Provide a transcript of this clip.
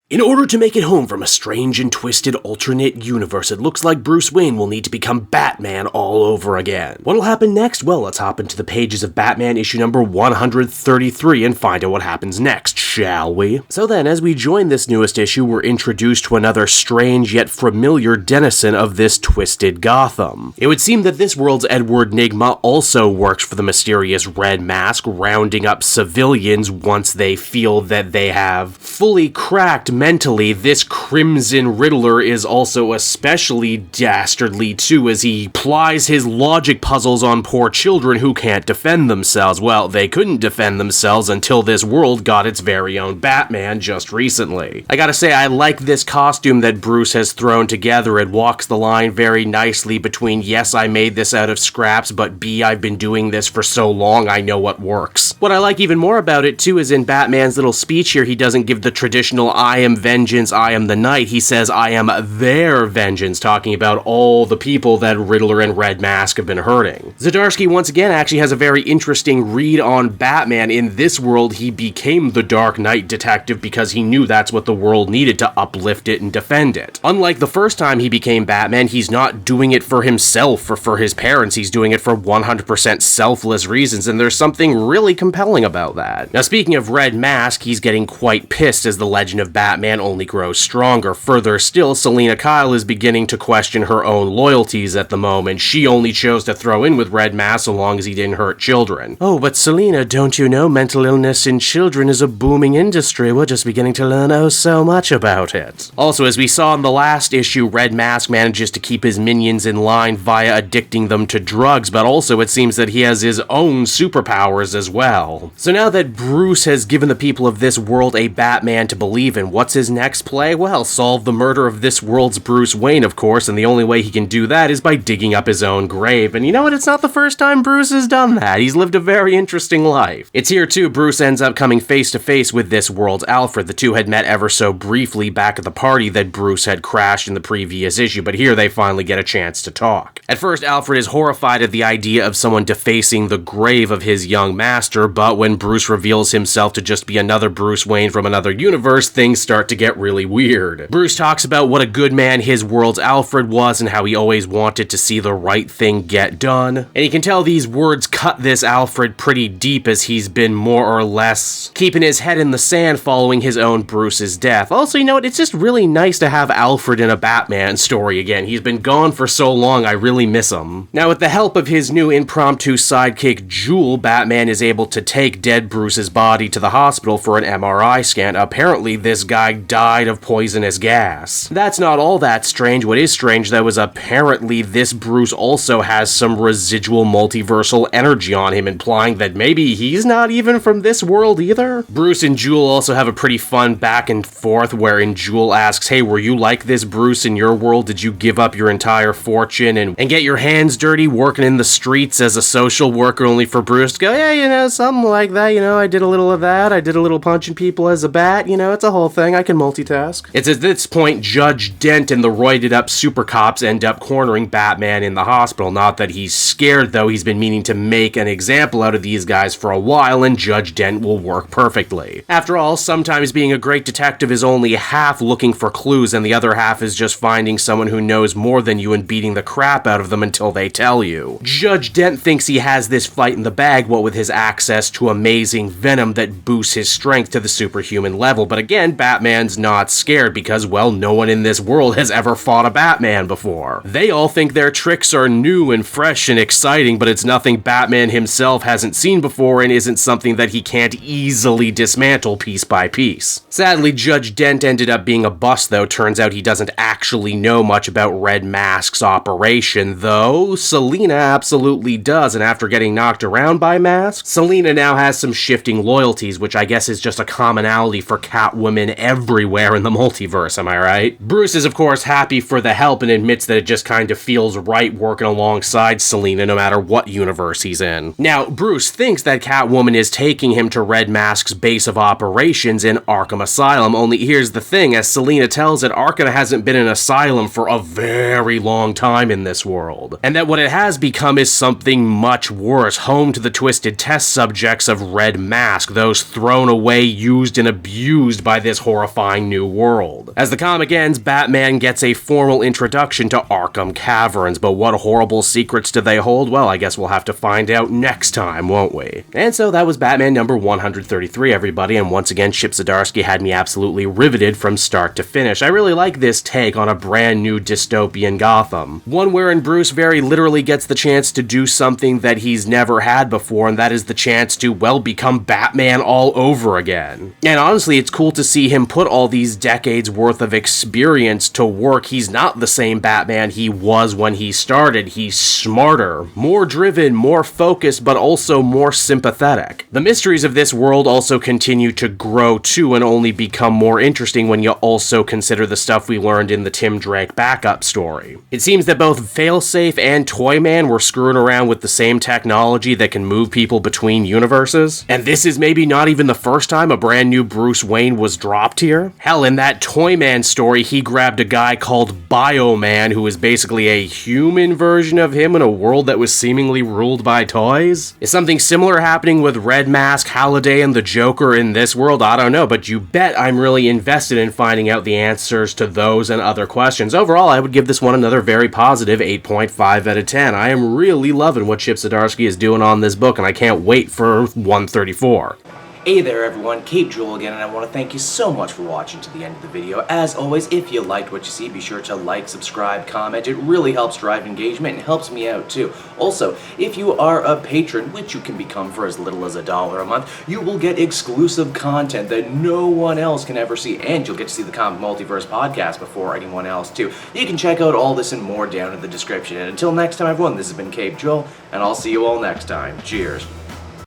In order to make it home from a strange and twisted alternate universe, it looks like Bruce Wayne will need to become Batman all over again. What'll happen next? Well, let's hop into the pages of Batman issue number 133 and find out what happens next, shall we? So then, as we join this newest issue, we're introduced to another strange yet familiar denizen of this twisted Gotham. It would seem that this world's Edward Nygma also works for the mysterious Red Mask, rounding up civilians once they feel that they have fully cracked mentally. This Crimson Riddler is also especially dastardly too, as he plies his logic puzzles on poor children who can't defend themselves. Well, they couldn't defend themselves until this world got its very own Batman just recently. I gotta say, I like this costume that Bruce has thrown together. It walks the line very nicely between, yes, I made this out of scraps, but B, I've been doing this for so long, I know what works. What I like even more about it too is in Batman's little speech here, he doesn't give the traditional I am vengeance, I am the night. He says, I am their vengeance, talking about all the people that Riddler and Red Mask have been hurting. Zdarsky once again actually has a very interesting read on Batman. In this world, he became the Dark Knight detective because he knew that's what the world needed to uplift it and defend it. Unlike the first time he became Batman, he's not doing it for himself or for his parents. He's doing it for 100% selfless reasons, and there's something really compelling about that. Now, speaking of Red Mask, he's getting quite pissed as the legend of Batman only grows stronger. Further still, Selina Kyle is beginning to question her own loyalties at the moment. She only chose to throw in with Red Mask so long as he didn't hurt children. Oh, but Selina, don't you know mental illness in children is a booming industry? We're just beginning to learn oh so much about it. Also, as we saw in the last issue, Red Mask manages to keep his minions in line via addicting them to drugs, but also it seems that he has his own superpowers as well. So now that Bruce has given the people of this world a Batman to believe in, what's his next play? Well, solve the murder of this world's Bruce Wayne, of course, and the only way he can do that is by digging up his own grave. And you know what? It's not the first time Bruce has done that. He's lived a very interesting life. It's here too, Bruce ends up coming face to face with this world's Alfred. The two had met ever so briefly back at the party that Bruce had crashed in the previous issue, but here they finally get a chance to talk. At first, Alfred is horrified at the idea of someone defacing the grave of his young master, but when Bruce reveals himself to just be another Bruce Wayne from another universe, things start to get really weird. Bruce talks about what a good man his world's Alfred was and how he always wanted to see the right thing get done. And you can tell these words cut this Alfred pretty deep, as he's been more or less keeping his head in the sand following his own Bruce's death. Also, you know what? It's just really nice to have Alfred in a Batman story again. He's been gone for so long, I really miss him. Now, with the help of his new impromptu sidekick Jewel, Batman is able to take dead Bruce's body to the hospital for an MRI scan. Apparently, this guy died of poisonous gas. That's not all that strange. What is strange, though, is apparently this Bruce also has some residual multiversal energy on him, implying that maybe he's not even from this world either. Bruce and Jewel also have a pretty fun back and forth wherein Jewel asks, hey, were you like this, Bruce, in your world? Did you give up your entire fortune and get your hands dirty working in the streets as a social worker, only for Bruce to go, yeah, you know, something like that, you know, I did a little of that, I did a little punching people as a bat, you know, it's a whole thing, I can multitask. It's at this point Judge Dent and the roided up super cops end up cornering Batman in the hospital. Not that he's scared, though. He's been meaning to make an example out of these guys for a while, and Judge Dent will work perfectly. After all, sometimes being a great detective is only half looking for clues, and the other half is just finding someone who knows more than you and beating the crap out of them until they tell you. Judge Dent thinks he has this fight in the bag, what with his access to amazing venom that boosts his strength to the superhuman level, but again, Batman's not scared because, well, no one in this world has ever fought a Batman before. They all think their tricks are new and fresh and exciting, but it's nothing Batman himself hasn't seen before and isn't something that he can't easily dismantle piece by piece. Sadly, Judge Dent ended up being a bust, though. Turns out he doesn't actually know much about Red Mask's operation, though Selina absolutely does, and after getting knocked around by Mask, Selina now has some shifting loyalties, which I guess is just a commonality for Catwoman everywhere in the multiverse, am I right? Bruce is of course happy for the help and admits that it just kind of feels right working alongside Selina no matter what universe he's in. Now, Bruce thinks that Catwoman is taking him to Red Mask's base of operations in Arkham Asylum, only here's the thing, as Selina tells it, Arkham hasn't been an asylum for a very long time in this world, and that what it has become is something much worse, home to the twisted test subjects of Red Mask, those thrown away, used, and abused by this horrible horrifying new world. As the comic ends, Batman gets a formal introduction to Arkham Caverns, but what horrible secrets do they hold? Well, I guess we'll have to find out next time, won't we? And so that was Batman number 133, everybody, and once again, Chip Zdarsky had me absolutely riveted from start to finish. I really like this take on a brand new dystopian Gotham. One wherein Bruce very literally gets the chance to do something that he's never had before, and that is the chance to, well, become Batman all over again. And honestly, it's cool to see him put all these decades worth of experience to work. He's not the same Batman he was when he started. He's smarter, more driven, more focused, but also more sympathetic. The mysteries of this world also continue to grow too, and only become more interesting when you also consider the stuff we learned in the Tim Drake backup story. It seems that both Failsafe and Toyman were screwing around with the same technology that can move people between universes, and this is maybe not even the first time a brand new Bruce Wayne was dropped here. Hell, in that Toyman story, he grabbed a guy called Bioman, who is basically a human version of him in a world that was seemingly ruled by toys. Is something similar happening with Red Mask, Halliday, and the Joker in this world? I don't know, but you bet I'm really invested in finding out the answers to those and other questions. Overall, I would give this one another very positive 8.5 out of 10. I am really loving what Chip Zdarsky is doing on this book, and I can't wait for 134. Hey there everyone, Cape Joel again, and I want to thank you so much for watching to the end of the video. As always, if you liked what you see, be sure to like, subscribe, comment. It really helps drive engagement and helps me out too. Also, if you are a patron, which you can become for as little as $1 a month, you will get exclusive content that no one else can ever see, and you'll get to see the Comic Multiverse podcast before anyone else too. You can check out all this and more down in the description. And until next time everyone, this has been Cape Joel, and I'll see you all next time. Cheers.